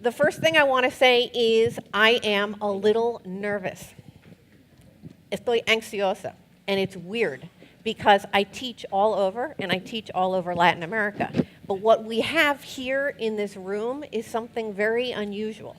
The first thing I want to say is I am a little nervous. Estoy ansiosa. And it's weird because I teach all over, and I teach all over Latin America. But what we have here in this room is something very unusual.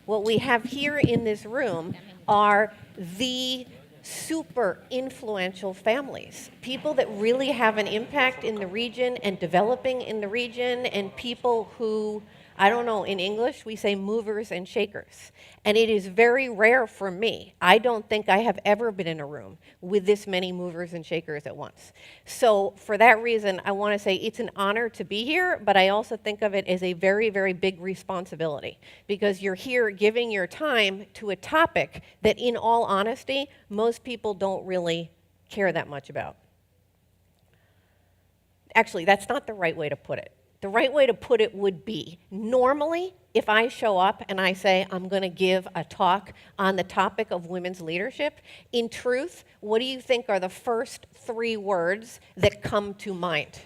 What we have here in this room are the super influential families, people that really have an impact in the region and developing in the region, and people who, I don't know, in English we say movers and shakers. And it is very rare for me. I don't think I have ever been in a room with this many movers and shakers at once. So for that reason, I want to say it's an honor to be here, but I also think of it as a very, very big responsibility, because you're here giving your time to a topic that, in all honesty, most people don't really care that much about. Actually, that's not the right way to put it. The right way to put it would be, normally, if I show up and I say I'm going to give a talk on the topic of women's leadership, in truth, what do you think are the first 3 words that come to mind?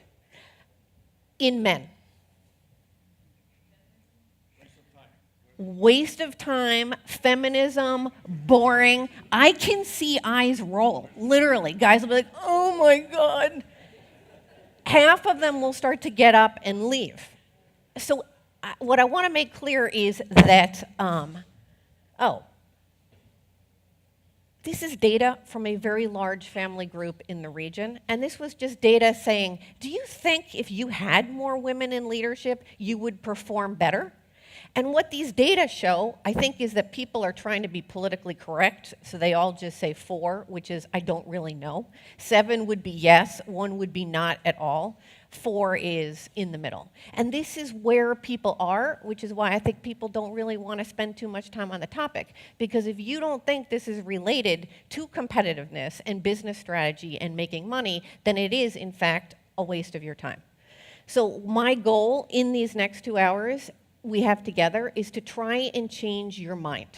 In men. Waste of time, feminism, boring. I can see eyes roll, literally. Guys will be like, oh my God. Half of them will start to get up and leave. So what I want to make clear is that, this is data from a very large family group in the region, and this was just data saying, do you think if you had more women in leadership, you would perform better? And what these data show, I think, is that people are trying to be politically correct, so they all just say 4, which is, I don't really know. 7 would be yes, 1 would be not at all. 4 is in the middle. And this is where people are, which is why I think people don't really want to spend too much time on the topic. Because if you don't think this is related to competitiveness and business strategy and making money, then it is, in fact, a waste of your time. So my goal in these next 2 hours we have together is to try and change your mind.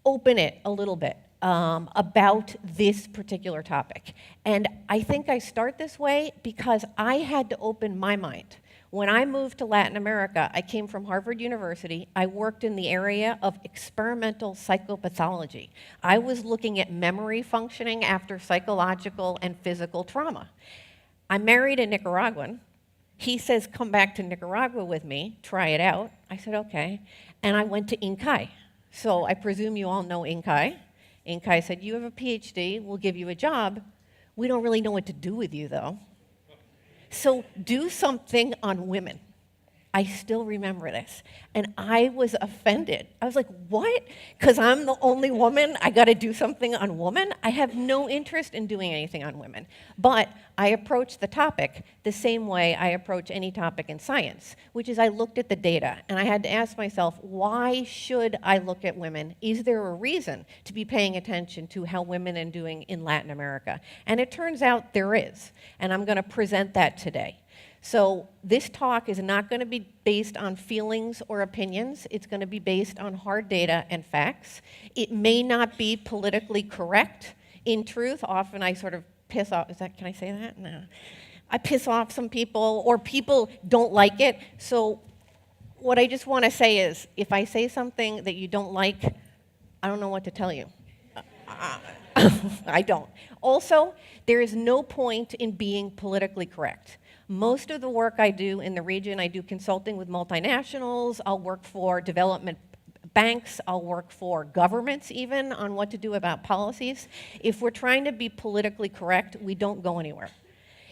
Open it a little bit about this particular topic. And I think I start this way because I had to open my mind. When I moved to Latin America, I came from Harvard University. I worked in the area of experimental psychopathology. I was looking at memory functioning after psychological and physical trauma. I married a Nicaraguan. He says, come back to Nicaragua with me, try it out. I said, okay. And I went to Inkai. So I presume you all know Inkai. Inkai said, you have a PhD, we'll give you a job. We don't really know what to do with you, though. So do something on women. I still remember this. And I was offended. I was like, what? Because I'm the only woman, I got to do something on women? I have no interest in doing anything on women. But I approached the topic the same way I approach any topic in science, which is I looked at the data, and I had to ask myself, why should I look at women? Is there a reason to be paying attention to how women are doing in Latin America? And it turns out there is, and I'm going to present that today. So this talk is not going to be based on feelings or opinions. It's going to be based on hard data and facts. It may not be politically correct. In truth, often I sort of piss off, can I say that? No. I piss off some people, or people don't like it. So what I just want to say is, if I say something that you don't like, I don't know what to tell you. I don't. Also, there is no point in being politically correct. Most of the work I do in the region, I do consulting with multinationals, I'll work for development banks, I'll work for governments even on what to do about policies. If we're trying to be politically correct, we don't go anywhere.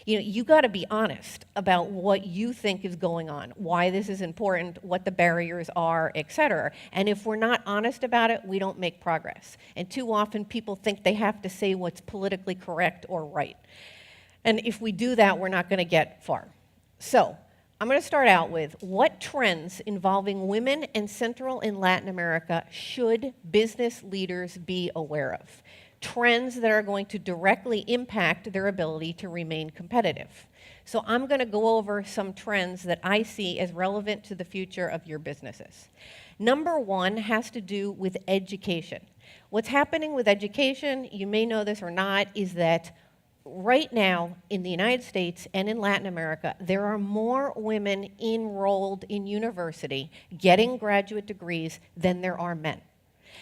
You got to be honest about what you think is going on, why this is important, what the barriers are, etc. And if we're not honest about it, we don't make progress. And too often people think they have to say what's politically correct or right. And if we do that, we're not going to get far. So I'm going to start out with what trends involving women and Central and Latin America should business leaders be aware of? Trends that are going to directly impact their ability to remain competitive. So I'm going to go over some trends that I see as relevant to the future of your businesses. Number 1 has to do with education. What's happening with education, you may know this or not, is that right now in the United States and in Latin America, there are more women enrolled in university getting graduate degrees than there are men.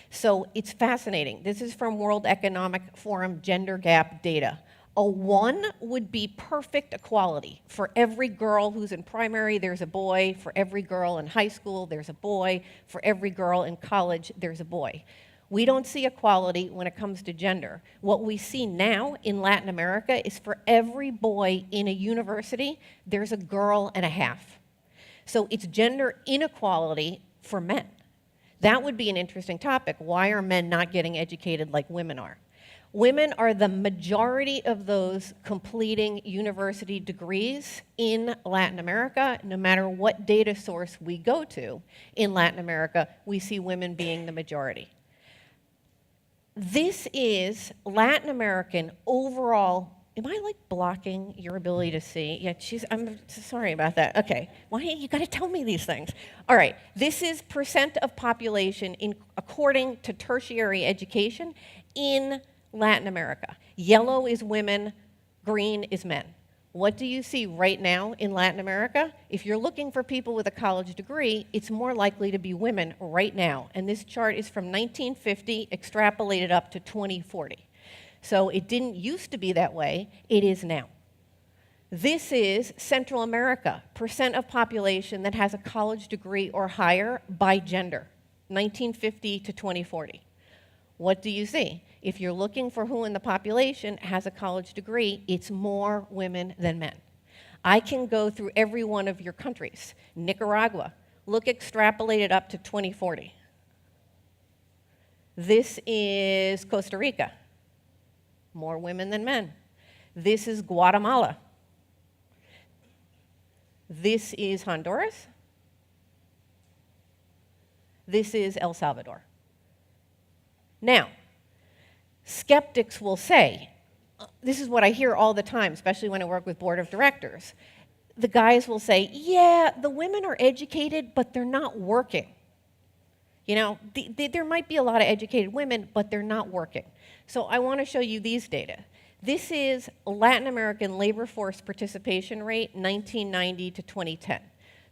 So it's fascinating. This is from World Economic Forum gender gap data. A 1 would be perfect equality. For every girl who's in primary, there's a boy. For every girl in high school, there's a boy. For every girl in college, there's a boy. We don't see equality when it comes to gender. What we see now in Latin America is for every boy in a university, there's a girl and a half. So it's gender inequality for men. That would be an interesting topic. Why are men not getting educated like women are? Women are the majority of those completing university degrees in Latin America. No matter what data source we go to in Latin America, we see women being the majority. This is Latin American overall. Am I like blocking your ability to see? Yeah, I'm sorry about that. Okay, why you got to tell me these things? All right, this is percent of population according to tertiary education in Latin America. Yellow is women, green is men. What do you see right now in Latin America? If you're looking for people with a college degree, it's more likely to be women right now. And this chart is from 1950, extrapolated up to 2040. So it didn't used to be that way, it is now. This is Central America, percent of population that has a college degree or higher by gender, 1950 to 2040. What do you see? If you're looking for who in the population has a college degree, it's more women than men. I can go through every one of your countries. Nicaragua, look extrapolated up to 2040. This is Costa Rica, more women than men. This is Guatemala. This is Honduras. This is El Salvador. Now, skeptics will say, this is what I hear all the time, especially when I work with board of directors. The guys will say, yeah, the women are educated, but they're not working. You know, there might be a lot of educated women, but they're not working. So I want to show you these data. This is Latin American labor force participation rate, 1990 to 2010.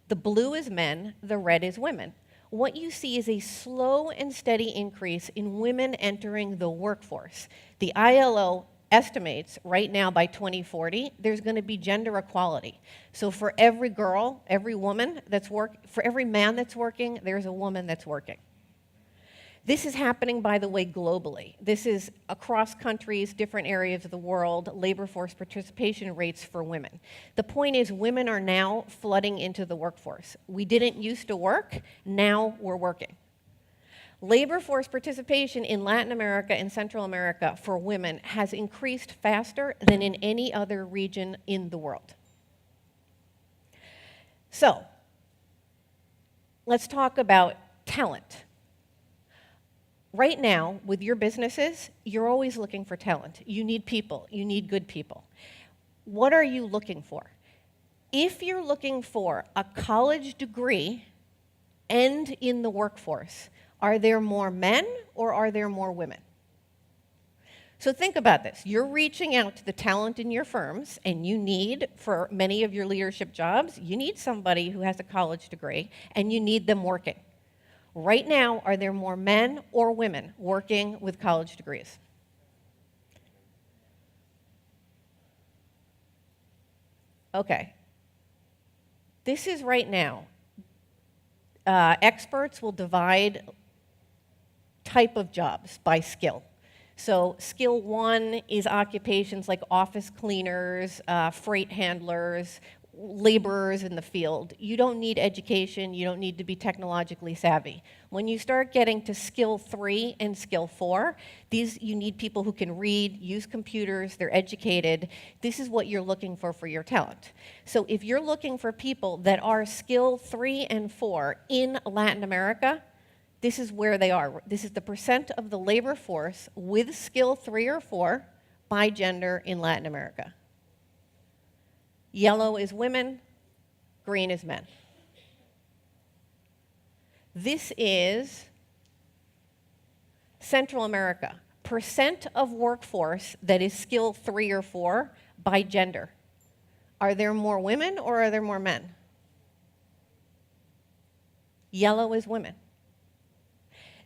The blue is men, the red is women. What you see is a slow and steady increase in women entering the workforce. The ILO estimates right now by 2040, there's going to be gender equality. So for every girl, every woman for every man that's working, there's a woman that's working. This is happening, by the way, globally. This is across countries, different areas of the world, labor force participation rates for women. The point is, women are now flooding into the workforce. We didn't used to work, now we're working. Labor force participation in Latin America and Central America for women has increased faster than in any other region in the world. So, let's talk about talent. Right now, with your businesses, you're always looking for talent. You need people. You need good people. What are you looking for? If you're looking for a college degree and in the workforce, are there more men or are there more women? So think about this. You're reaching out to the talent in your firms, and you need, for many of your leadership jobs, you need somebody who has a college degree, and you need them working. Right now, are there more men or women working with college degrees? Okay. This is right now. Experts will divide type of jobs by skill. So skill 1 is occupations like office cleaners, freight handlers, laborers in the field. You don't need education, you don't need to be technologically savvy. When you start getting to skill 3 and skill 4, you need people who can read, use computers, they're educated. This is what you're looking for your talent. So if you're looking for people that are skill 3 and 4 in Latin America, this is where they are. This is the percent of the labor force with skill 3 or 4 by gender in Latin America. Yellow is women, green is men. This is Central America, percent of workforce that is skill 3 or 4 by gender. Are there more women or are there more men? Yellow is women.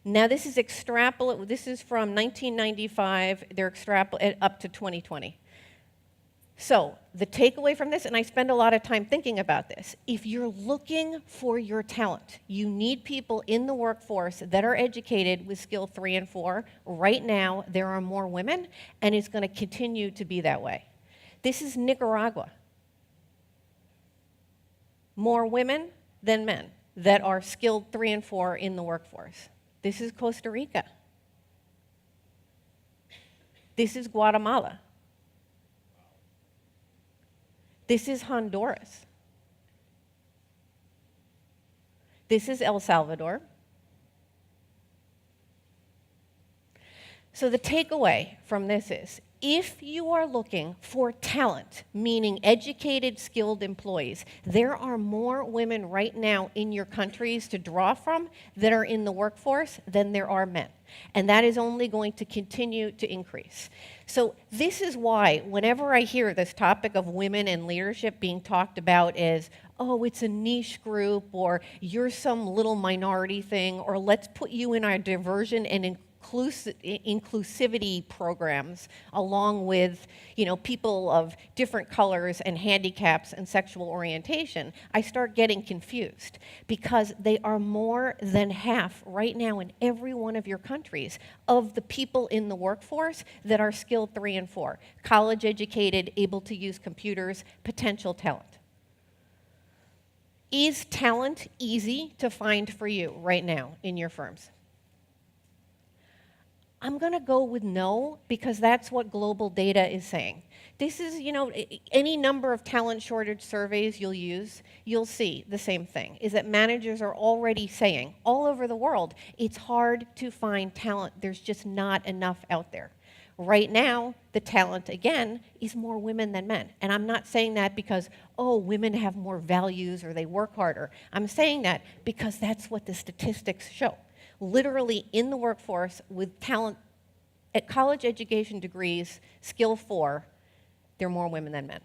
Now this is this is from 1995, they're extrapolating up to 2020. So the takeaway from this, and I spend a lot of time thinking about this, if you're looking for your talent, you need people in the workforce that are educated with skill 3 and 4. Right now, there are more women, and it's going to continue to be that way. This is Nicaragua. More women than men that are skilled 3 and 4 in the workforce. This is Costa Rica. This is Guatemala. This is Honduras. This is El Salvador. So the takeaway from this is, if you are looking for talent, meaning educated, skilled employees, there are more women right now in your countries to draw from that are in the workforce than there are men. And that is only going to continue to increase. So this is why whenever I hear this topic of women in leadership being talked about as, oh, it's a niche group, or you're some little minority thing, or let's put you in our diversion and inclusivity programs along with, people of different colors and handicaps and sexual orientation, I start getting confused because they are more than half right now in every one of your countries of the people in the workforce that are skilled 3 and 4, college educated, able to use computers, potential talent. Is talent easy to find for you right now in your firms? I'm going to go with no, because that's what global data is saying. This is, any number of talent shortage surveys you'll see the same thing, is that managers are already saying, all over the world, it's hard to find talent. There's just not enough out there. Right now, the talent, again, is more women than men. And I'm not saying that because, women have more values or they work harder. I'm saying that because that's what the statistics show. Literally in the workforce with talent at college education degrees, skill 4, there are more women than men.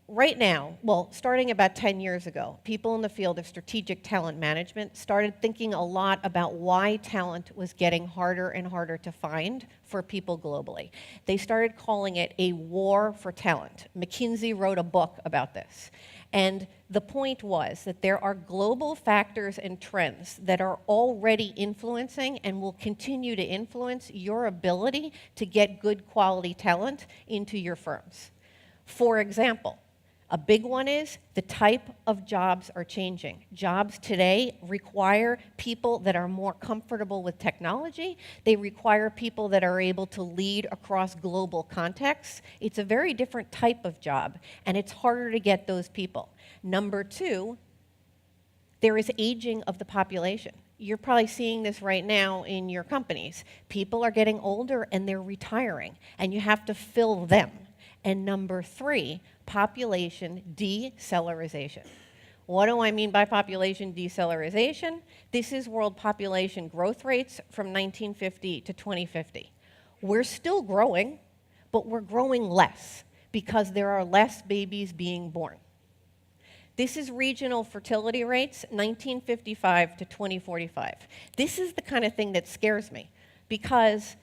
Right now, starting about 10 years ago, people in the field of strategic talent management started thinking a lot about why talent was getting harder and harder to find for people globally. They started calling it a war for talent. McKinsey wrote a book about this. And the point was that there are global factors and trends that are already influencing and will continue to influence your ability to get good quality talent into your firms. For example, a big one is the type of jobs are changing. Jobs today require people that are more comfortable with technology. They require people that are able to lead across global contexts. It's a very different type of job, and it's harder to get those people. Number 2, there is aging of the population. You're probably seeing this right now in your companies. People are getting older and they're retiring, and you have to fill them. And number 3, population decelerization. What do I mean by population decelerization? This is world population growth rates from 1950 to 2050. We're still growing, but we're growing less because there are less babies being born. This is regional fertility rates, 1955 to 2045. This is the kind of thing that scares me because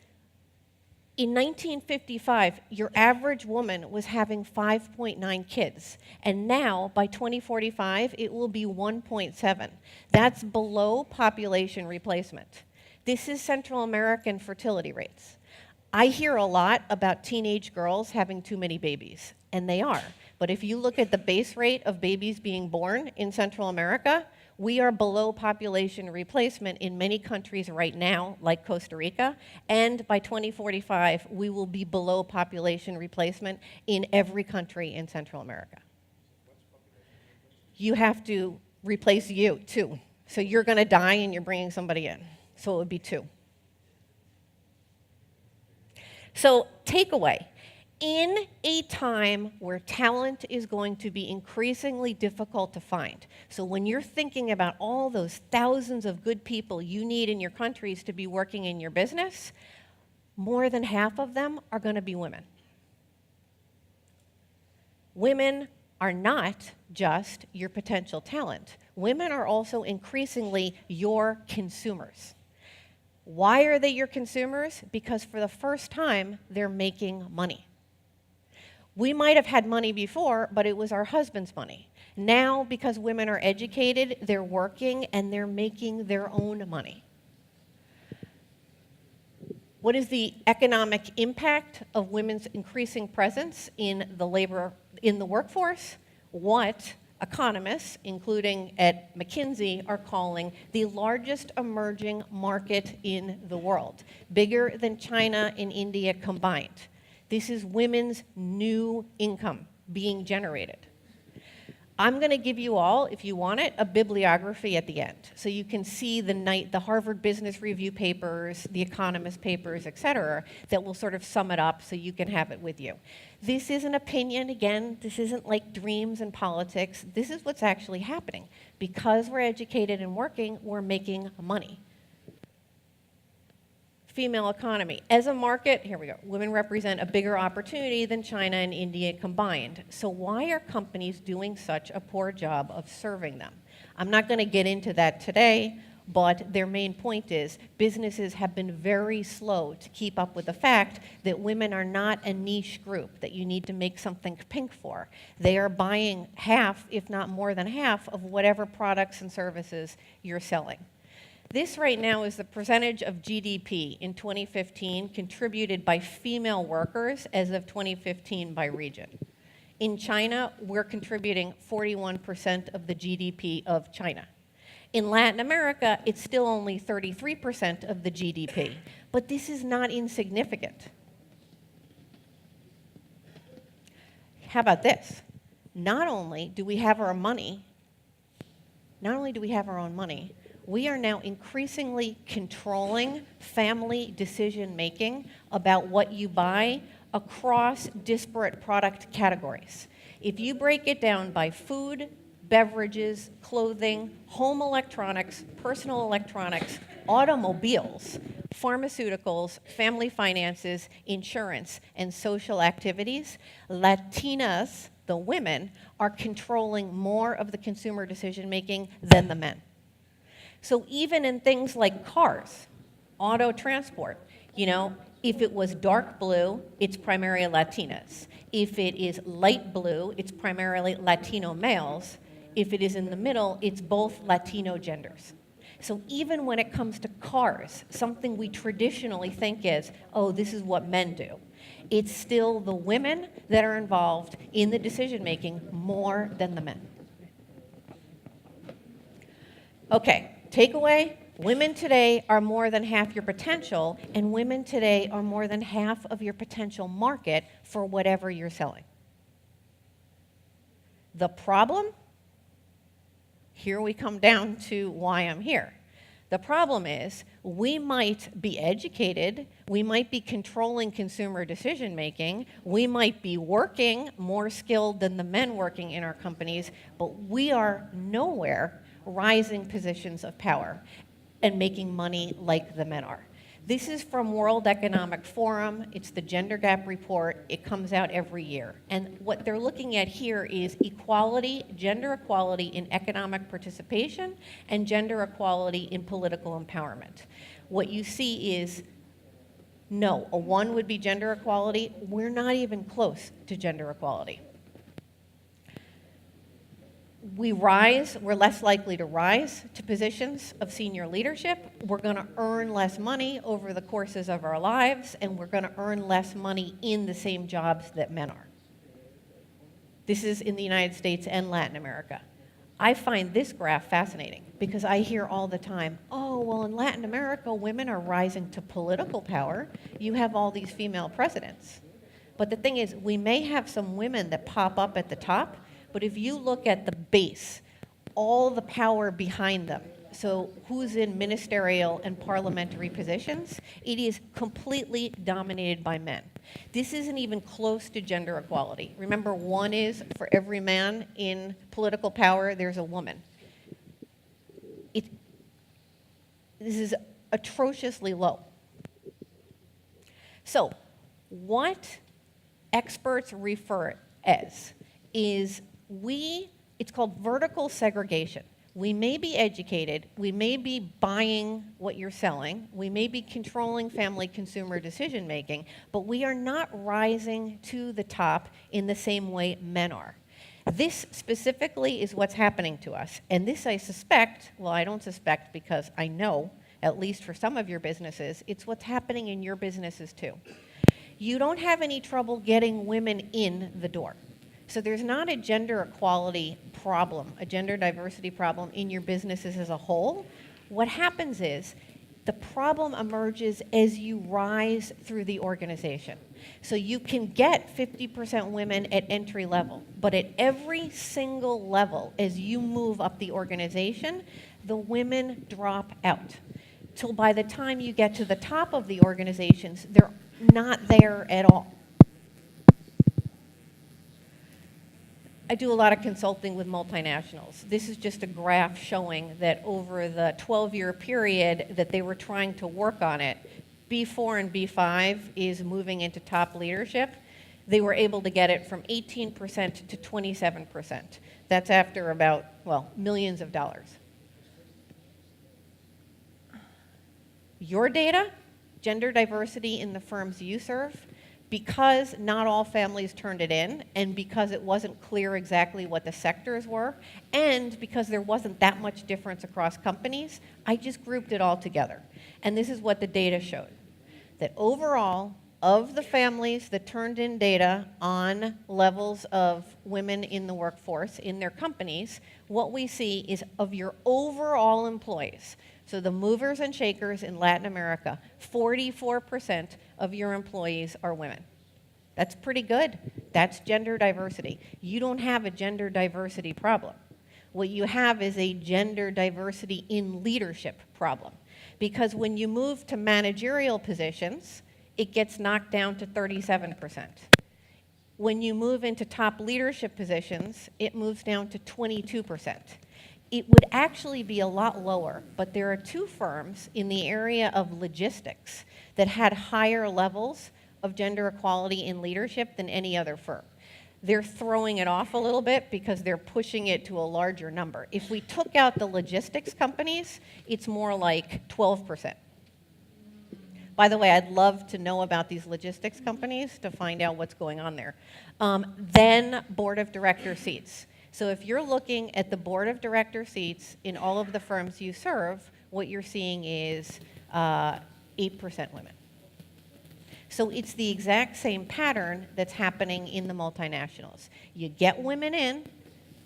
in 1955, your average woman was having 5.9 kids, and now by 2045, it will be 1.7. That's below population replacement. This is Central American fertility rates. I hear a lot about teenage girls having too many babies, and they are. But if you look at the base rate of babies being born in Central America, we are below population replacement in many countries right now, like Costa Rica, and by 2045, we will be below population replacement in every country in Central America. You have to replace you, 2. So you're going to die and you're bringing somebody in. So it would be 2. So takeaway. in a time where talent is going to be increasingly difficult to find. So when you're thinking about all those thousands of good people you need in your countries to be working in your business, more than half of them are going to be women. Women are not just your potential talent. Women are also increasingly your consumers. Why are they your consumers? Because for the first time, they're making money. We might have had money before, but it was our husband's money. Now, because women are educated, they're working and they're making their own money. What is the economic impact of women's increasing presence in the workforce? What economists, including at McKinsey, are calling the largest emerging market in the world, bigger than China and India combined. This is women's new income being generated. I'm going to give you all, if you want it, a bibliography at the end. So you can see the Harvard Business Review papers, the Economist papers, et cetera, that will sort of sum it up so you can have it with you. This is an opinion, again, this isn't like dreams and politics. This is what's actually happening. Because we're educated and working, we're making money. Female economy. As a market, here we go, women represent a bigger opportunity than China and India combined. So why are companies doing such a poor job of serving them? I'm not going to get into that today, but their main point is businesses have been very slow to keep up with the fact that women are not a niche group that you need to make something pink for. They are buying half, if not more than half, of whatever products and services you're selling. This right now is the percentage of GDP in 2015 contributed by female workers as of 2015 by region. In China, we're contributing 41% of the GDP of China. In Latin America, it's still only 33% of the GDP, but this is not insignificant. How about this? Not only do we have our own money, we are now increasingly controlling family decision-making about what you buy across disparate product categories. If you break it down by food, beverages, clothing, home electronics, personal electronics, automobiles, pharmaceuticals, family finances, insurance, and social activities, Latinas, the women, are controlling more of the consumer decision-making than the men. So even in things like cars, auto transport, if it was dark blue, it's primarily Latinas. If it is light blue, it's primarily Latino males. If it is in the middle, it's both Latino genders. So even when it comes to cars, something we traditionally think is, oh, this is what men do, it's still the women that are involved in the decision-making more than the men. Okay. Takeaway, women today are more than half your potential, and women today are more than half of your potential market for whatever you're selling. The problem, here we come down to why I'm here. The problem is we might be educated, we might be controlling consumer decision making, we might be working more skilled than the men working in our companies, but we are nowhere rising positions of power and making money like the men are. This is from World Economic Forum. It's the Gender Gap Report. It comes out every year. And what they're looking at here is equality, gender equality in economic participation and gender equality in political empowerment. What you see is, no, a 1 would be gender equality. We're not even close to gender equality. We're less likely to rise to positions of senior leadership. We're going to earn less money over the courses of our lives, and we're going to earn less money in the same jobs that men are. This is in the United States and Latin America. I find this graph fascinating because I hear all the time, oh, well, in Latin America, women are rising to political power. You have all these female presidents. But the thing is, we may have some women that pop up at the top, but if you look at the base, all the power behind them, so who's in ministerial and parliamentary positions, it is completely dominated by men. This isn't even close to gender equality. Remember, one is for every man in political power, there's a woman. This is atrociously low. So, what experts refer as is it's called vertical segregation. We may be educated, we may be buying what you're selling, we may be controlling family consumer decision making, but we are not rising to the top in the same way men are. This specifically is what's happening to us. And this I suspect, well, I don't suspect because I know, at least for some of your businesses, it's what's happening in your businesses too. You don't have any trouble getting women in the door. So there's not a gender equality problem, a gender diversity problem in your businesses as a whole. What happens is the problem emerges as you rise through the organization. So you can get 50% women at entry level, but at every single level, as you move up the organization, the women drop out. Till by the time you get to the top of the organizations, they're not there at all. I do a lot of consulting with multinationals. This is just a graph showing that over the 12-year period that they were trying to work on it, B4 and B5 is moving into top leadership. They were able to get it from 18% to 27%. That's after about, well, millions of dollars. Your data, gender diversity in the firms you serve, because not all families turned it in, and because it wasn't clear exactly what the sectors were, and because there wasn't that much difference across companies, I just grouped it all together. And this is what the data showed. That overall, of the families that turned in data on levels of women in the workforce in their companies, what we see is of your overall employees, so the movers and shakers in Latin America, 44% of your employees are women. That's pretty good. That's gender diversity. You don't have a gender diversity problem. What you have is a gender diversity in leadership problem. Because when you move to managerial positions, it gets knocked down to 37%. When you move into top leadership positions, it moves down to 22%. It would actually be a lot lower, but there are two firms in the area of logistics that had higher levels of gender equality in leadership than any other firm. They're throwing it off a little bit because they're pushing it to a larger number. If we took out the logistics companies, it's more like 12%. By the way, I'd love to know about these logistics companies to find out what's going on there. Then board of director seats. So if you're looking at the board of director seats in all of the firms you serve, what you're seeing is 8% women. So it's the exact same pattern that's happening in the multinationals. You get women in,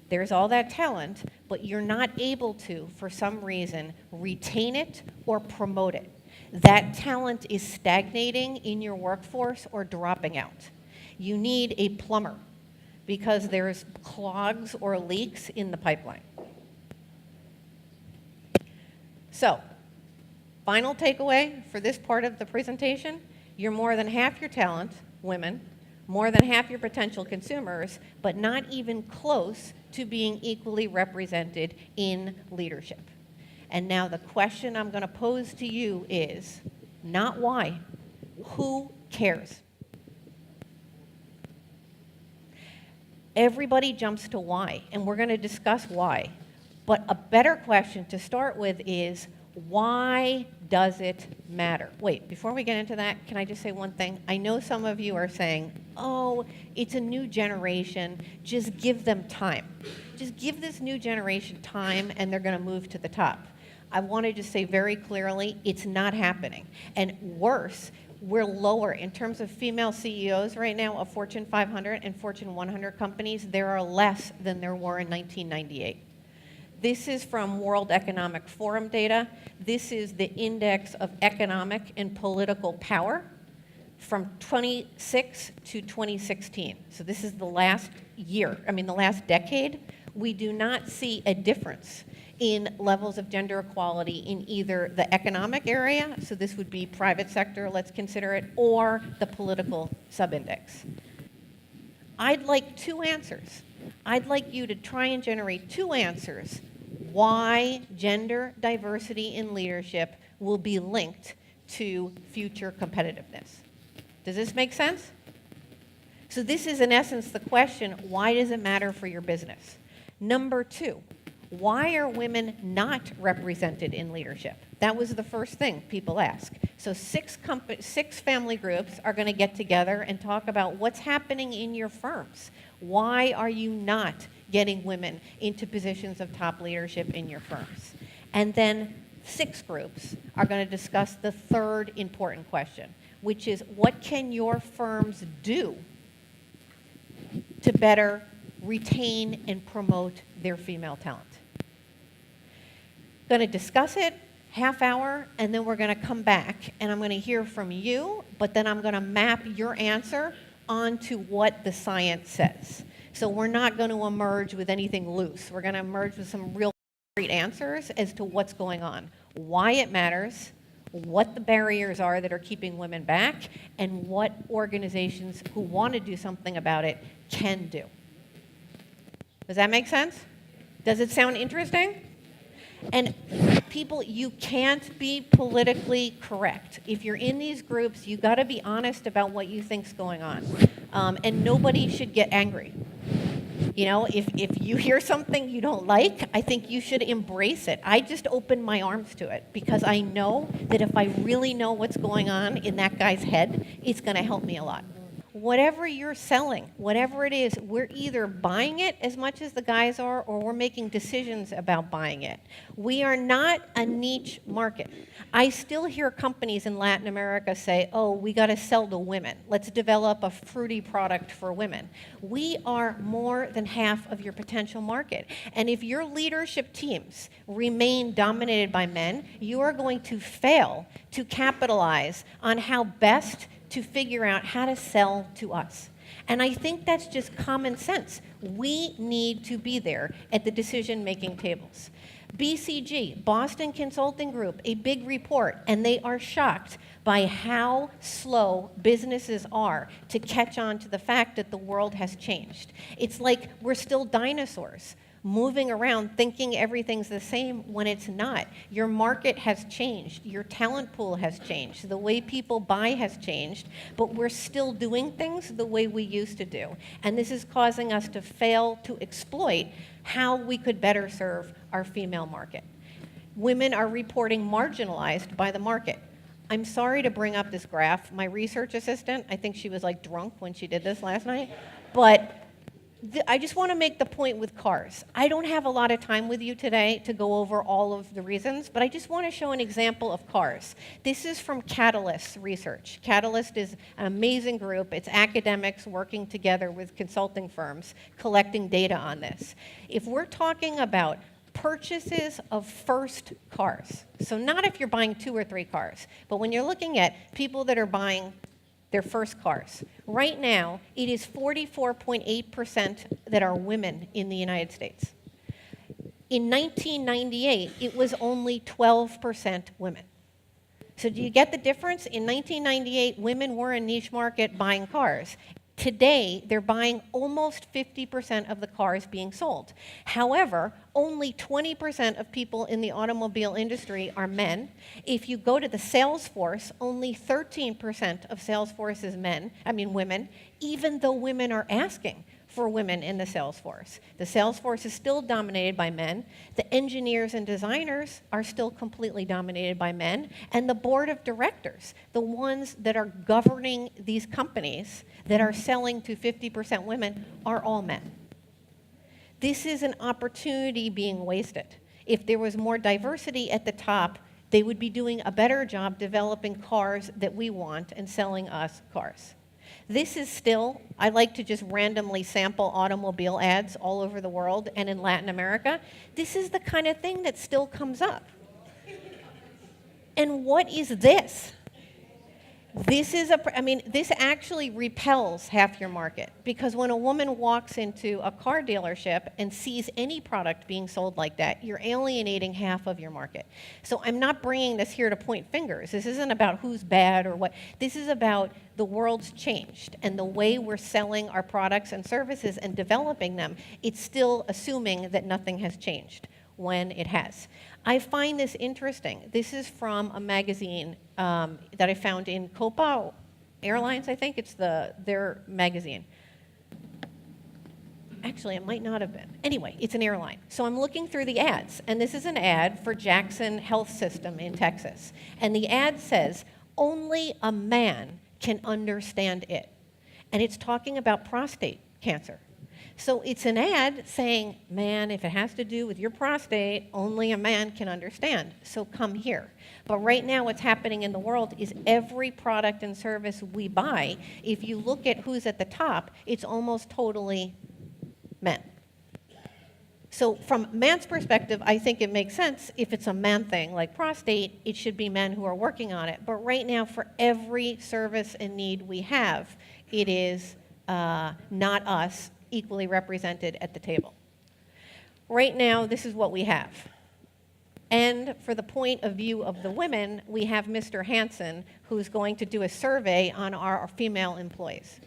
there's all that talent, but you're not able to, for some reason, retain it or promote it. That talent is stagnating in your workforce or dropping out. You need a plumber because there's clogs or leaks in the pipeline. So, final takeaway for this part of the presentation, you're more than half your talent, women, more than half your potential consumers, but not even close to being equally represented in leadership. And now the question I'm going to pose to you is, not why, who cares? Everybody jumps to why, and we're going to discuss why. But a better question to start with is, why does it matter? Wait, before we get into that, can I just say one thing? I know some of you are saying, oh, it's a new generation, just give them time. Just give this new generation time and they're going to move to the top. I want to just say very clearly, it's not happening. And worse, we're lower in terms of female CEOs right now of Fortune 500 and Fortune 100 companies. There are less than there were in 1998. This is from World Economic Forum data. This is the index of economic and political power from 26 to 2016. So this is the last year, the last decade. We do not see a difference in levels of gender equality in either the economic area, so this would be private sector, let's consider it, or the political subindex. I'd like two answers. I'd like you to try and generate two answers why gender diversity in leadership will be linked to future competitiveness. Does this make sense? So this is in essence the question, why does it matter for your business? Number two, why are women not represented in leadership? That was the first thing people ask. So six family groups are going to get together and talk about what's happening in your firms. Why are you not getting women into positions of top leadership in your firms? And then 6 groups are going to discuss the third important question, which is what can your firms do to better retain and promote their female talent? Going to discuss it, half hour, and then we're going to come back and I'm going to hear from you, but then I'm going to map your answer onto what the science says. So we're not going to emerge with anything loose. We're going to emerge with some real great answers as to what's going on, why it matters, what the barriers are that are keeping women back, and what organizations who want to do something about it can do. Does that make sense? Does it sound interesting? And people, you can't be politically correct. If you're in these groups, you got to be honest about what you think's going on. And nobody should get angry. You know, if you hear something you don't like, I think you should embrace it. I just open my arms to it because I know that if I really know what's going on in that guy's head, it's going to help me a lot. Whatever you're selling, whatever it is, we're either buying it as much as the guys are or we're making decisions about buying it. We are not a niche market. I still hear companies in Latin America say, oh, we got to sell to women. Let's develop a fruity product for women. We are more than half of your potential market. And if your leadership teams remain dominated by men, you are going to fail to capitalize on how best to figure out how to sell to us. And I think that's just common sense. We need to be there at the decision-making tables. BCG, Boston Consulting Group, a big report, and they are shocked by how slow businesses are to catch on to the fact that the world has changed. It's like we're still dinosaurs, moving around thinking everything's the same when it's not. Your market has changed. Your talent pool has changed. The way people buy has changed, but we're still doing things the way we used to do. And this is causing us to fail to exploit how we could better serve our female market. Women are reporting marginalized by the market. I'm sorry to bring up this graph. My research assistant, I think she was like drunk when she did this last night, but I just want to make the point with cars. I don't have a lot of time with you today to go over all of the reasons, but I just want to show an example of cars. This is from Catalyst research. Catalyst is an amazing group. It's academics working together with consulting firms, collecting data on this. If we're talking about purchases of first cars, so not if you're buying 2 or 3 cars, but when you're looking at people that are buying their first cars. Right now, it is 44.8% that are women in the United States. In 1998, it was only 12% women. So do you get the difference? In 1998, women were a niche market buying cars. Today, they're buying almost 50% of the cars being sold. However, only 20% of people in the automobile industry are men. If you go to the sales force, only 13% of sales force is women, even though women are asking for women in the sales force. The sales force is still dominated by men. The engineers and designers are still completely dominated by men. And the board of directors, the ones that are governing these companies that are selling to 50% women, are all men. This is an opportunity being wasted. If there was more diversity at the top, they would be doing a better job developing cars that we want and selling us cars. This is still, I like to just randomly sample automobile ads all over the world and in Latin America. This is the kind of thing that still comes up. And what is this? This actually repels half your market, because when a woman walks into a car dealership and sees any product being sold like that, you're alienating half of your market. So I'm not bringing this here to point fingers. This isn't about who's bad or what. This is about the world's changed, and the way we're selling our products and services and developing them, it's still assuming that nothing has changed when it has. I find this interesting. This is from a magazine that I found in Copa Airlines, I think. It's their magazine. Actually, it might not have been. Anyway, it's an airline. So I'm looking through the ads, and this is an ad for Jackson Health System in Texas. And the ad says, only a man can understand it. And it's talking about prostate cancer. So it's an ad saying, man, if it has to do with your prostate, only a man can understand, so come here. But right now what's happening in the world is every product and service we buy, if you look at who's at the top, it's almost totally men. So from a man's perspective, I think it makes sense. If it's a man thing like prostate, it should be men who are working on it. But right now, for every service and need we have, it is not us equally represented at the table. Right now, this is what we have. And for the point of view of the women, we have Mr. Hansen, who's going to do a survey on our female employees.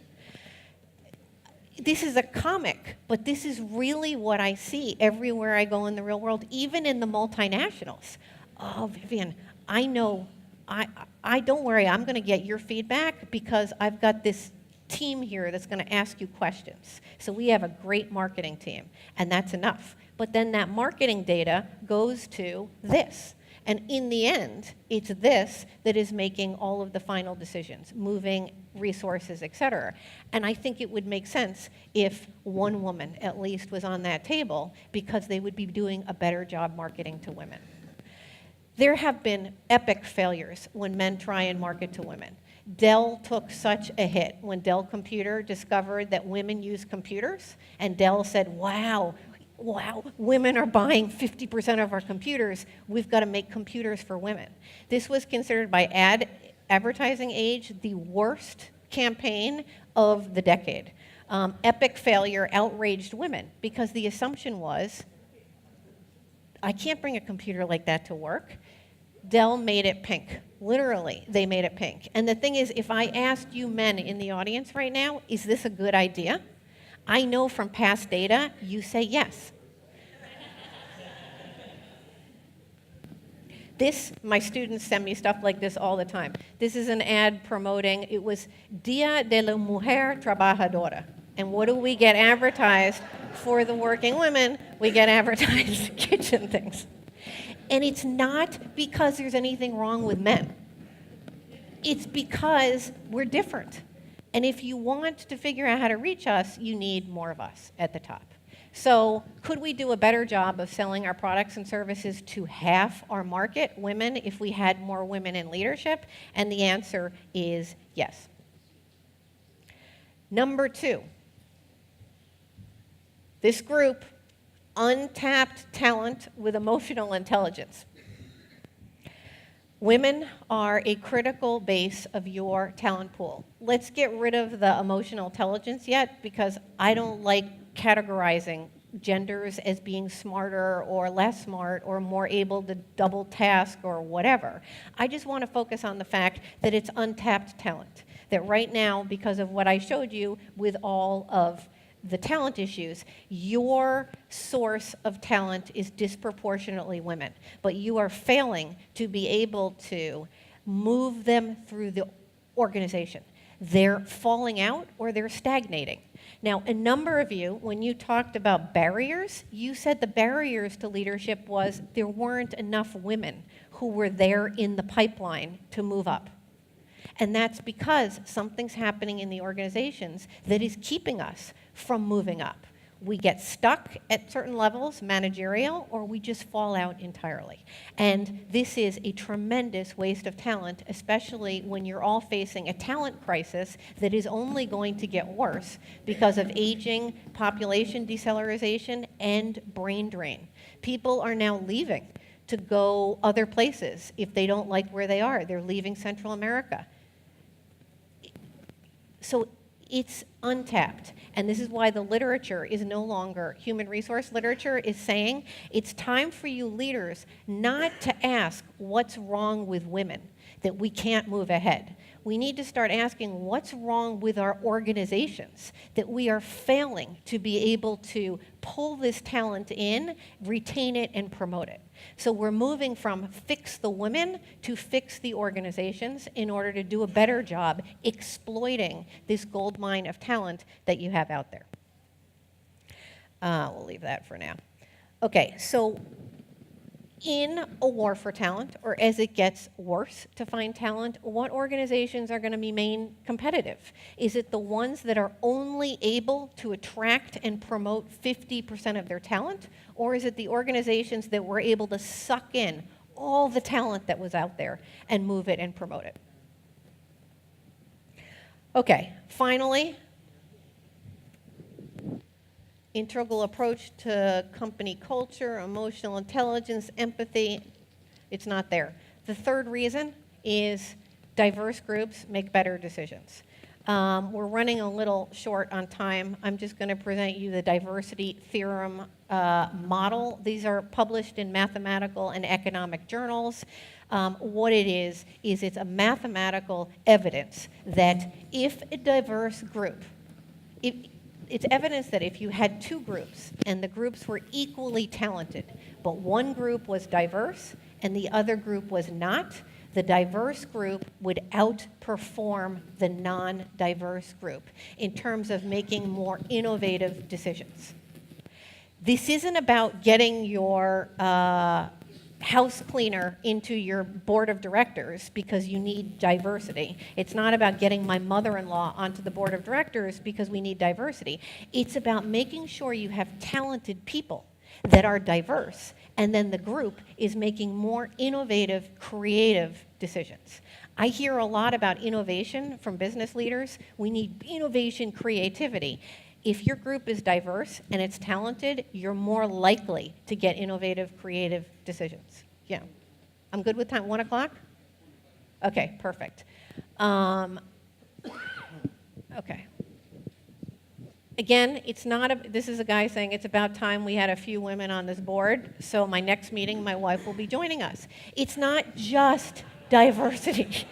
This is a comic, but this is really what I see everywhere I go in the real world, even in the multinationals. Oh, Vivian, I know, I don't worry, I'm gonna get your feedback because I've got this team here that's going to ask you questions. So we have a great marketing team, and that's enough. But then that marketing data goes to this. And in the end, it's this that is making all of the final decisions, moving resources, et cetera. And I think it would make sense if one woman at least was on that table, because they would be doing a better job marketing to women. There have been epic failures when men try and market to women. Dell took such a hit when Dell Computer discovered that women use computers, and Dell said, wow, women are buying 50% of our computers. We've got to make computers for women. This was considered by advertising age the worst campaign of the decade. Epic failure, outraged women, because the assumption was, I can't bring a computer like that to work. Dell made it pink. Literally, they made it pink. And the thing is, if I asked you men in the audience right now, is this a good idea? I know from past data, you say yes. My students send me stuff like this all the time. This is an ad promoting, it was Dia de la Mujer Trabajadora. And what do we get advertised for the working women? We get advertised kitchen things. And it's not because there's anything wrong with men. It's because we're different. And if you want to figure out how to reach us, you need more of us at the top. So could we do a better job of selling our products and services to half our market, women, if we had more women in leadership? And the answer is yes. Number 2, this group, untapped talent with emotional intelligence. Women are a critical base of your talent pool. Let's get rid of the emotional intelligence yet, because I don't like categorizing genders as being smarter or less smart or more able to double task or whatever. I just want to focus on the fact that it's untapped talent. That right now, because of what I showed you with all of the talent issues, your source of talent is disproportionately women, but you are failing to be able to move them through the organization. They're falling out or they're stagnating. Now, a number of you, when you talked about barriers, you said the barriers to leadership was there weren't enough women who were there in the pipeline to move up. And that's because something's happening in the organizations that is keeping us from moving up. We get stuck at certain levels, managerial, or we just fall out entirely. And this is a tremendous waste of talent, especially when you're all facing a talent crisis that is only going to get worse because of aging, population deceleration, and brain drain. People are now leaving to go other places if they don't like where they are. They're leaving Central America. So it's untapped. And this is why the literature is no longer, human resource literature is saying it's time for you leaders not to ask what's wrong with women, that we can't move ahead. We need to start asking what's wrong with our organizations, that we are failing to be able to pull this talent in, retain it, and promote it. So we're moving from fix the women to fix the organizations in order to do a better job exploiting this gold mine of talent that you have out there. We'll leave that for now. Okay, so in a war for talent, or as it gets worse to find talent, what organizations are going to remain competitive? Is it the ones that are only able to attract and promote 50% of their talent? Or is it the organizations that were able to suck in all the talent that was out there and move it and promote it? Okay, finally, integral approach to company culture, emotional intelligence, empathy, it's not there. The third reason is diverse groups make better decisions. We're running a little short on time. I'm just going to present you the diversity theorem model. These are published in mathematical and economic journals. What it is it's a mathematical evidence that if a diverse group, it's evidence that if you had two groups and the groups were equally talented, but one group was diverse and the other group was not, the diverse group would outperform the non-diverse group in terms of making more innovative decisions. This isn't about getting your house cleaner into your board of directors because you need diversity. It's not about getting my mother-in-law onto the board of directors because we need diversity. It's about making sure you have talented people that are diverse, and then the group is making more innovative, creative decisions. I hear a lot about innovation from business leaders. We need innovation, creativity. If your group is diverse and it's talented, you're more likely to get innovative, creative decisions. Yeah. I'm good with time. 1 o'clock? Okay, perfect. Okay. Again, it's not this is a guy saying it's about time we had a few women on this board, so my next meeting, my wife will be joining us. It's not just diversity.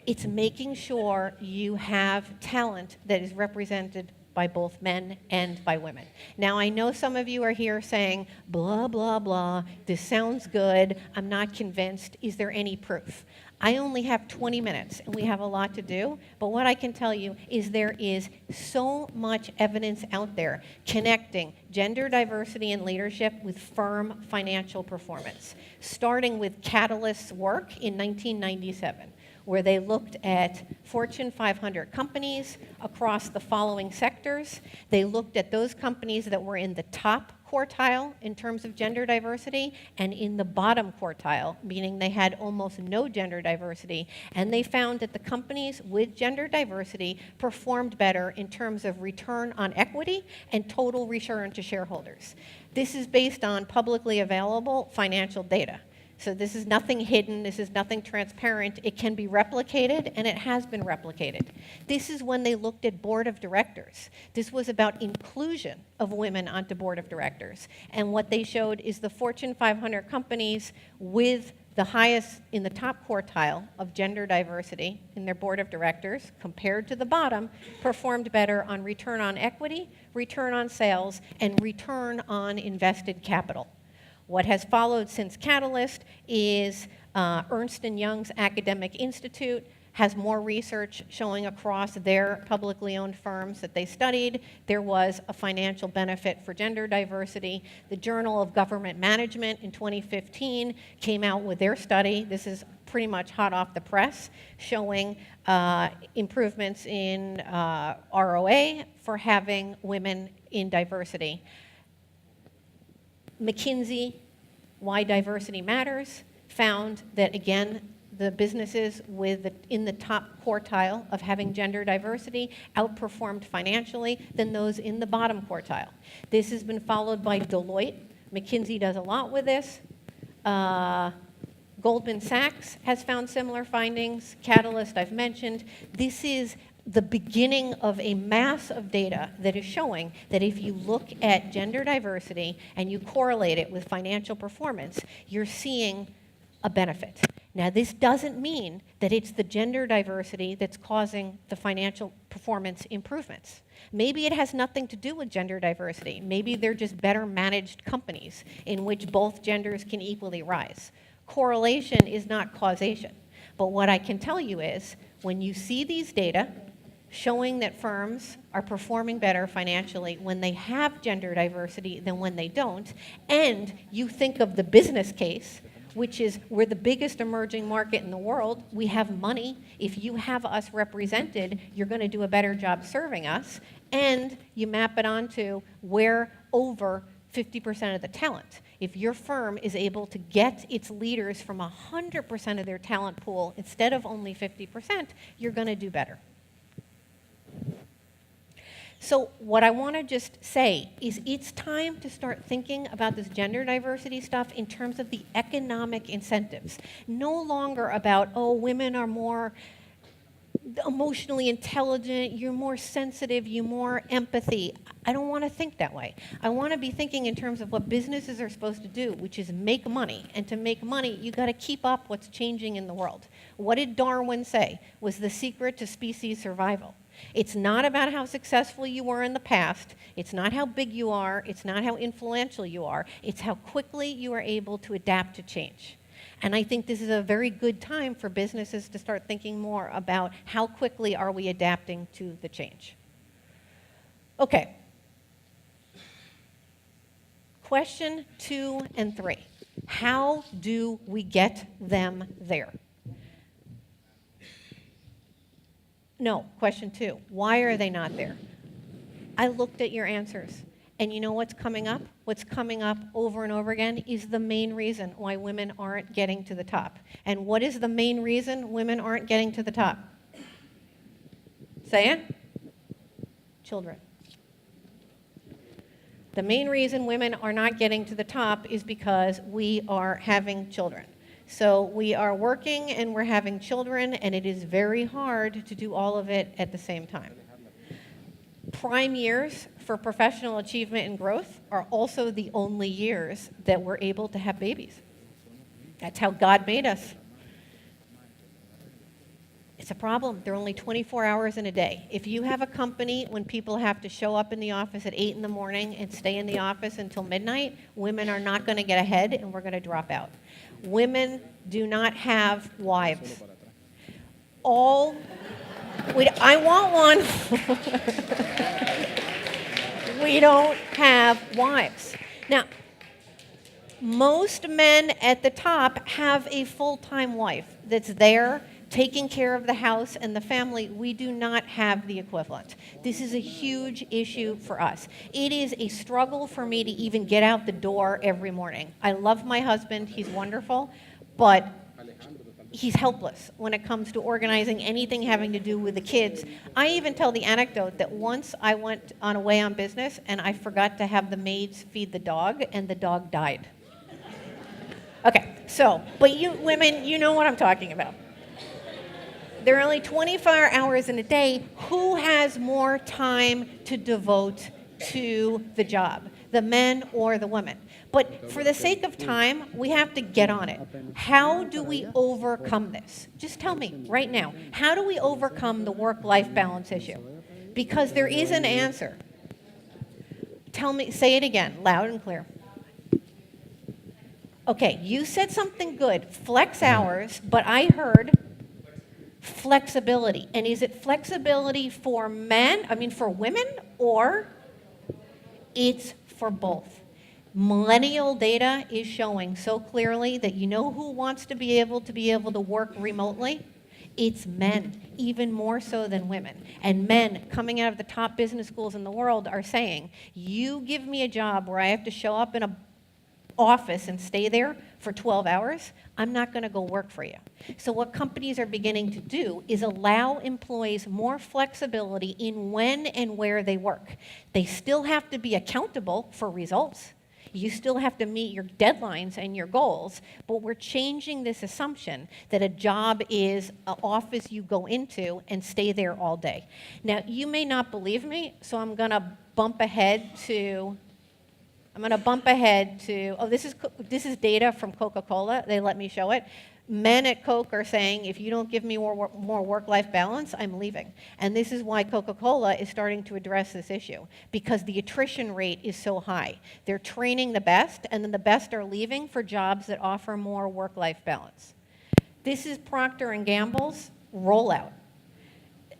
It's making sure you have talent that is represented by both men and by women. Now, I know some of you are here saying, blah, blah, blah, this sounds good, I'm not convinced, is there any proof? I only have 20 minutes, and we have a lot to do, but what I can tell you is there is so much evidence out there connecting gender diversity in leadership with firm financial performance, starting with Catalyst's work in 1997. Where they looked at Fortune 500 companies across the following sectors. They looked at those companies that were in the top quartile in terms of gender diversity and in the bottom quartile, meaning they had almost no gender diversity. And they found that the companies with gender diversity performed better in terms of return on equity and total return to shareholders. This is based on publicly available financial data. So this is nothing hidden, this is nothing transparent. It can be replicated, and it has been replicated. This is when they looked at board of directors. This was about inclusion of women onto board of directors. And what they showed is the Fortune 500 companies with the highest in the top quartile of gender diversity in their board of directors compared to the bottom performed better on return on equity, return on sales, and return on invested capital. What has followed since Catalyst is Ernst & Young's Academic Institute has more research showing across their publicly owned firms that they studied. There was a financial benefit for gender diversity. The Journal of Government Management in 2015 came out with their study. This is pretty much hot off the press, showing improvements in ROA for having women in diversity. McKinsey, Why Diversity Matters, found that, again, the businesses in the top quartile of having gender diversity outperformed financially than those in the bottom quartile. This has been followed by Deloitte. McKinsey does a lot with this. Goldman Sachs has found similar findings. Catalyst, I've mentioned. This is the beginning of a mass of data that is showing that if you look at gender diversity and you correlate it with financial performance, you're seeing a benefit. Now, this doesn't mean that it's the gender diversity that's causing the financial performance improvements. Maybe it has nothing to do with gender diversity. Maybe they're just better managed companies in which both genders can equally rise. Correlation is not causation. But what I can tell you is, when you see these data showing that firms are performing better financially when they have gender diversity than when they don't, and you think of the business case, which is we're the biggest emerging market in the world, we have money, if you have us represented, you're going to do a better job serving us, and you map it onto where over 50% of the talent. If your firm is able to get its leaders from 100% of their talent pool instead of only 50%, you're going to do better. So what I want to just say is it's time to start thinking about this gender diversity stuff in terms of the economic incentives. No longer about, oh, women are more emotionally intelligent, you're more sensitive, you're more empathy. I don't want to think that way. I want to be thinking in terms of what businesses are supposed to do, which is make money. And to make money, you got to keep up what's changing in the world. What did Darwin say was the secret to species survival? It's not about how successful you were in the past. It's not how big you are. It's not how influential you are. It's how quickly you are able to adapt to change. And I think this is a very good time for businesses to start thinking more about how quickly are we adapting to the change. Okay. Question 2 and 3. How do we get them there? No, question 2. Why are they not there? I looked at your answers. And you know what's coming up? What's coming up over and over again is the main reason why women aren't getting to the top. And what is the main reason women aren't getting to the top? Say it. Children. The main reason women are not getting to the top is because we are having children. So we are working and we're having children, and it is very hard to do all of it at the same time. Prime years for professional achievement and growth are also the only years that we're able to have babies. That's how God made us. It's a problem. There are only 24 hours in a day. If you have a company when people have to show up in the office at 8 in the morning and stay in the office until midnight, women are not going to get ahead and we're going to drop out. Women do not have wives. I want one. We don't have wives. Now, most men at the top have a full-time wife that's there taking care of the house and the family. We do not have the equivalent. This is a huge issue for us. It is a struggle for me to even get out the door every morning. I love my husband. He's wonderful, but he's helpless when it comes to organizing anything having to do with the kids. I even tell the anecdote that once I went away on business and I forgot to have the maids feed the dog and the dog died. Okay, so, but you women, you know what I'm talking about. There are only 24 hours in a day. Who has more time to devote to the job, the men or the women? But for the sake of time, we have to get on it. How do we overcome this? Just tell me right now. How do we overcome the work-life balance issue? Because there is an answer. Tell me, say it again, loud and clear. Okay, you said something good, flex hours, but I heard flexibility. And is it flexibility for for women, or it's for both? Millennial data is showing so clearly that you know who wants to be able to work remotely? It's men, even more so than women. And men coming out of the top business schools in the world are saying, you give me a job where I have to show up in an office and stay there for 12 hours, I'm not going to go work for you. So what companies are beginning to do is allow employees more flexibility in when and where they work. They still have to be accountable for results. You still have to meet your deadlines and your goals, but we're changing this assumption that a job is an office you go into and stay there all day. Now, you may not believe me, so I'm going to bump ahead to, oh, this is data from Coca-Cola. They let me show it. Men at Coke are saying, if you don't give me more work-life balance, I'm leaving. And this is why Coca-Cola is starting to address this issue, because the attrition rate is so high. They're training the best, and then the best are leaving for jobs that offer more work-life balance. This is Procter & Gamble's rollout.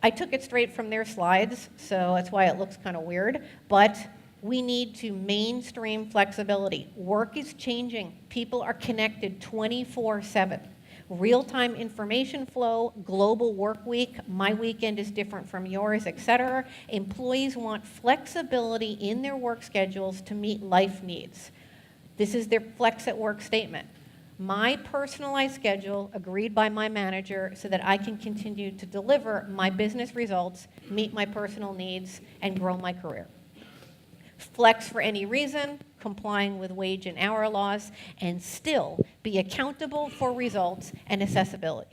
I took it straight from their slides, so that's why it looks kind of weird, but we need to mainstream flexibility. Work is changing. People are connected 24/7. Real-time information flow, global work week, my weekend is different from yours, etc. Employees want flexibility in their work schedules to meet life needs. This is their flex at work statement. My personalized schedule agreed by my manager so that I can continue to deliver my business results, meet my personal needs, and grow my career. Flex for any reason, complying with wage and hour laws, and still be accountable for results and accessible.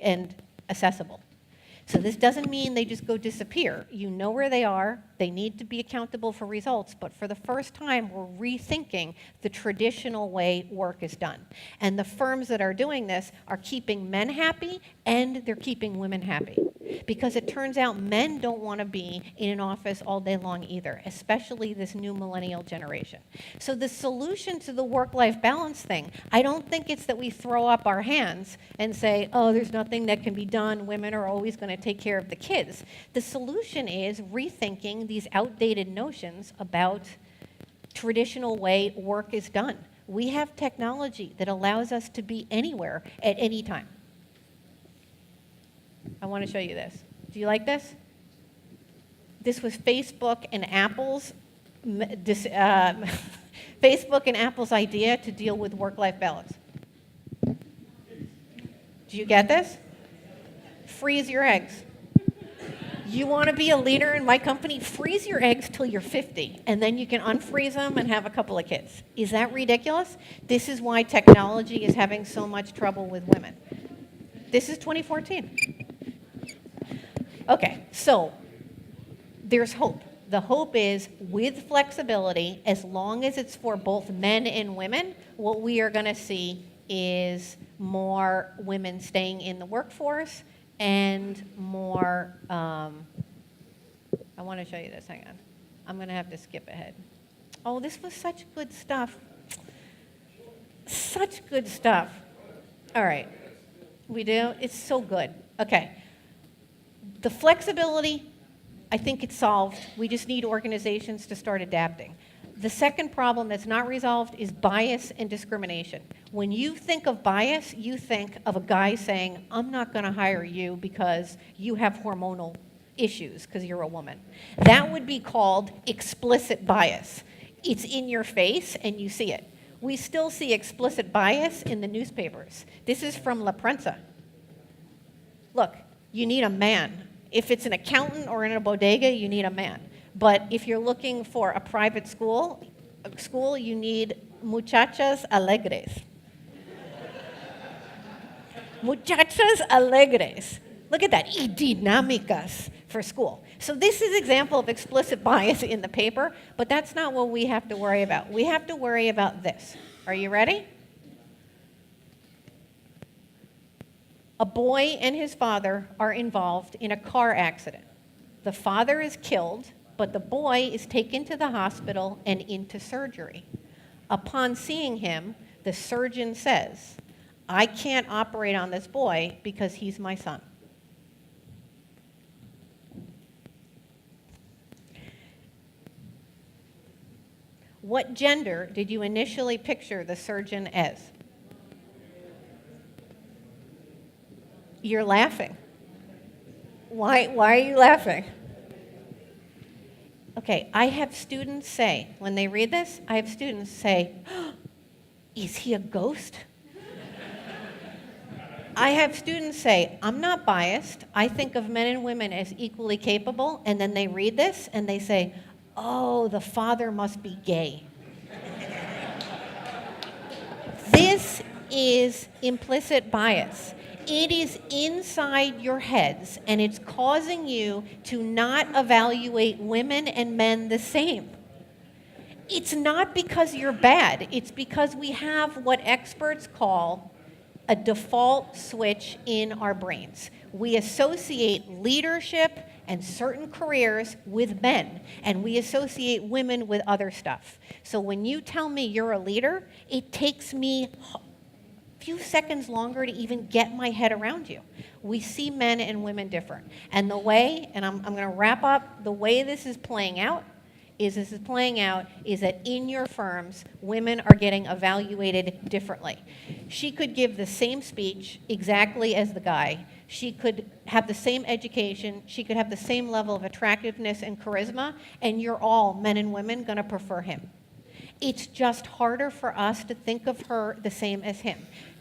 So this doesn't mean they just go disappear. You know where they are. They need to be accountable for results. But for the first time, we're rethinking the traditional way work is done. And the firms that are doing this are keeping men happy, and they're keeping women happy. Because it turns out men don't want to be in an office all day long either, especially this new millennial generation. So the solution to the work-life balance thing, I don't think it's that we throw up our hands and say, oh, there's nothing that can be done. Women are always going to take care of the kids. The solution is rethinking these outdated notions about traditional way work is done. We have technology that allows us to be anywhere at any time. I want to show you this. Do you like this? This was Facebook and Apple's idea to deal with work-life balance. Do you get this? Freeze your eggs. You want to be a leader in my company? Freeze your eggs till you're 50, and then you can unfreeze them and have a couple of kids. Is that ridiculous? This is why technology is having so much trouble with women. This is 2014. Okay, so there's hope. The hope is with flexibility, as long as it's for both men and women, what we are going to see is more women staying in the workforce and more, I want to show you this, hang on. I'm going to have to skip ahead. Oh, this was such good stuff. Such good stuff. All right, we do? It's so good. Okay. The flexibility, I think it's solved. We just need organizations to start adapting. The second problem that's not resolved is bias and discrimination. When you think of bias, you think of a guy saying, I'm not going to hire you because you have hormonal issues because you're a woman. That would be called explicit bias. It's in your face and you see it. We still see explicit bias in the newspapers. This is from La Prensa. Look, you need a man. If it's an accountant or in a bodega, you need a man. But if you're looking for a private school, you need muchachas alegres. Muchachas alegres. Look at that, y dinámicas for school. So this is an example of explicit bias in the paper, but that's not what we have to worry about. We have to worry about this. Are you ready? A boy and his father are involved in a car accident. The father is killed, but the boy is taken to the hospital and into surgery. Upon seeing him, the surgeon says, I can't operate on this boy because he's my son. What gender did you initially picture the surgeon as? You're laughing. Why are you laughing? Okay, I have students say, when they read this, I have students say, is he a ghost? I have students say, I'm not biased. I think of men and women as equally capable. And then they read this and they say, oh, the father must be gay. is implicit bias. It is inside your heads, and it's causing you to not evaluate women and men the same. It's not because you're bad. It's because we have what experts call a default switch in our brains. We associate leadership and certain careers with men, and we associate women with other stuff. So when you tell me you're a leader, it takes me a few seconds longer to even get my head around you. We see men and women different. And the way, and I'm going to wrap up, the way this is playing out is that in your firms, women are getting evaluated differently. She could give the same speech exactly as the guy. She could have the same education. She could have the same level of attractiveness and charisma, and you're all, men and women, going to prefer him. It's just harder for us to think of her the same as him.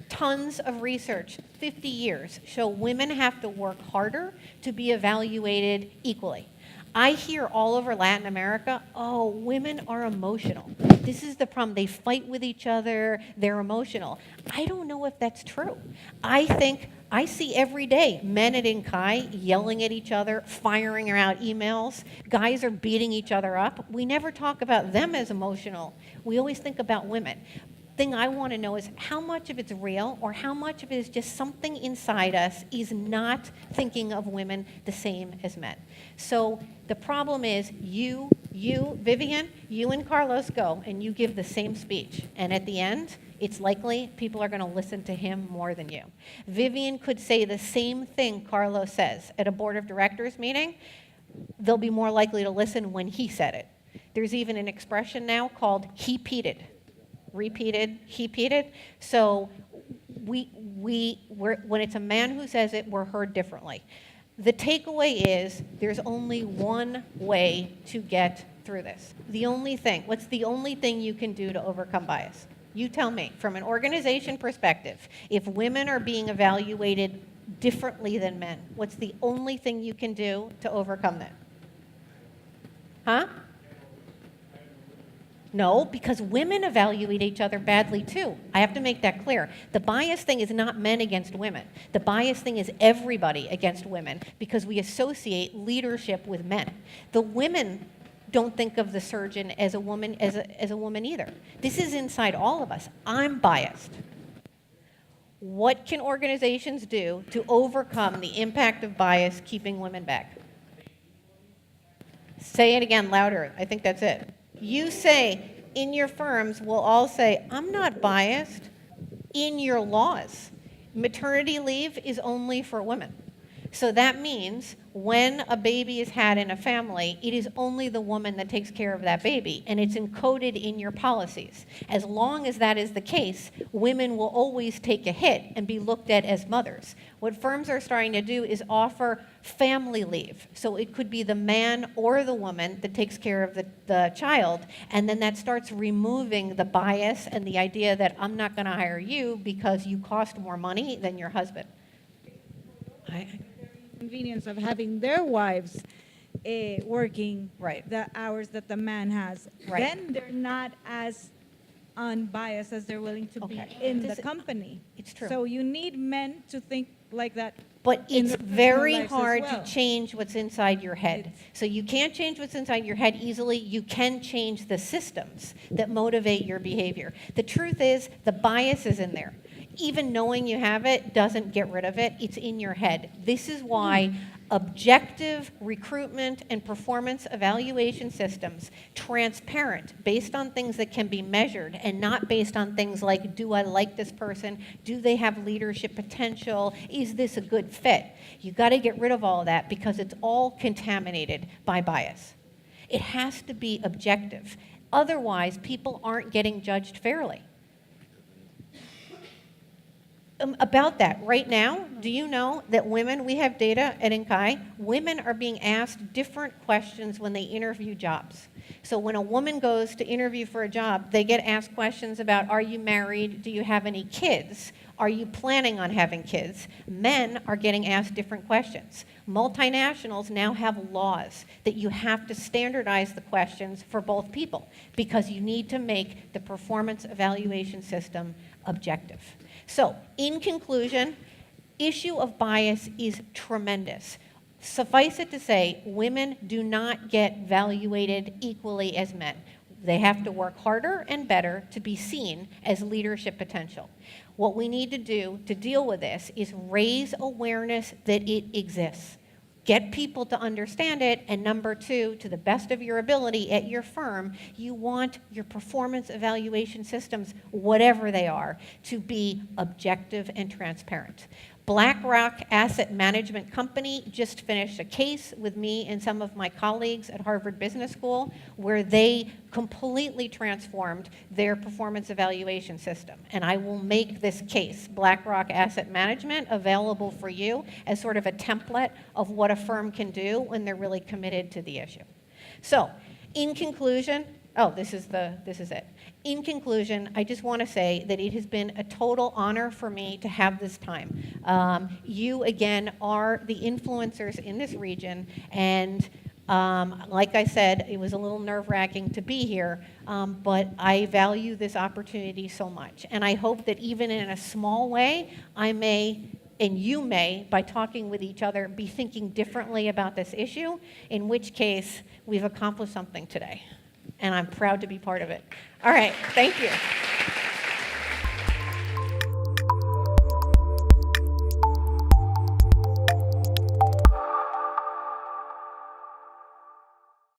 Tons of research, 50 years, show women have to work harder to be evaluated equally. I hear all over Latin America, oh, women are emotional. This is the problem. They fight with each other. They're emotional. I don't know if that's true. I see every day men at Inkai yelling at each other, firing out emails. Guys are beating each other up. We never talk about them as emotional. We always think about women. Thing I want to know is how much of it's real or how much of it is just something inside us is not thinking of women the same as men. So the problem is you, Vivian, you and Carlos go and you give the same speech. And at the end, it's likely people are going to listen to him more than you. Vivian could say the same thing Carlos says at a board of directors meeting. They'll be more likely to listen when he said it. There's even an expression now called he-peated. Repeated, he-peated. So when it's a man who says it, we're heard differently. The takeaway is there's only one way to get through this. What's the only thing you can do to overcome bias? You tell me, from an organization perspective, if women are being evaluated differently than men, what's the only thing you can do to overcome that? Huh? No, because women evaluate each other badly too. I have to make that clear. The bias thing is not men against women. The bias thing is everybody against women because we associate leadership with men. The women don't think of the surgeon as a woman as a woman either. This is inside all of us. I'm biased. What can organizations do to overcome the impact of bias keeping women back? Say it again louder. I think that's it. You say, in your firms, we'll all say, I'm not biased. In your laws, maternity leave is only for women. So that means when a baby is had in a family, it is only the woman that takes care of that baby, and it's encoded in your policies. As long as that is the case, women will always take a hit and be looked at as mothers. What firms are starting to do is offer family leave. So it could be the man or the woman that takes care of the child, and then that starts removing the bias and the idea that I'm not going to hire you because you cost more money than your husband. Convenience of having their wives working Right. the hours that the man has. Right. Then they're not as unbiased as they're willing to be in the company. It's true. So you need men to think like that. But in it's their personal very lives as hard well. to change what's inside your head. So you can't change what's inside your head easily. You can change the systems that motivate your behavior. The truth is, the bias is in there. Even knowing you have it doesn't get rid of it. It's in your head. This is why objective recruitment and performance evaluation systems, transparent, based on things that can be measured and not based on things like, do I like this person? Do they have leadership potential? Is this a good fit? You've got to get rid of all of that because it's all contaminated by bias. It has to be objective. Otherwise, people aren't getting judged fairly. About that, right now, do you know that women, we have data at Inkai, women are being asked different questions when they interview jobs. So when a woman goes to interview for a job, they get asked questions about, are you married? Do you have any kids? Are you planning on having kids? Men are getting asked different questions. Multinationals now have laws that you have to standardize the questions for both people because you need to make the performance evaluation system objective. So, in conclusion, issue of bias is tremendous. Suffice it to say, women do not get valuated equally as men. They have to work harder and better to be seen as leadership potential. What we need to do to deal with this is raise awareness that it exists. Get people to understand it, and number two, to the best of your ability at your firm, you want your performance evaluation systems, whatever they are, to be objective and transparent. BlackRock Asset Management Company just finished a case with me and some of my colleagues at Harvard Business School where they completely transformed their performance evaluation system. And I will make this case, BlackRock Asset Management, available for you as sort of a template of what a firm can do when they're really committed to the issue. So, in conclusion, this is it. In conclusion, I just want to say that it has been a total honor for me to have this time. You, again, are the influencers in this region, and like I said, it was a little nerve-wracking to be here, but I value this opportunity so much. And I hope that even in a small way, I may, and you may, by talking with each other, be thinking differently about this issue, in which case we've accomplished something today. And I'm proud to be part of it. All right, thank you.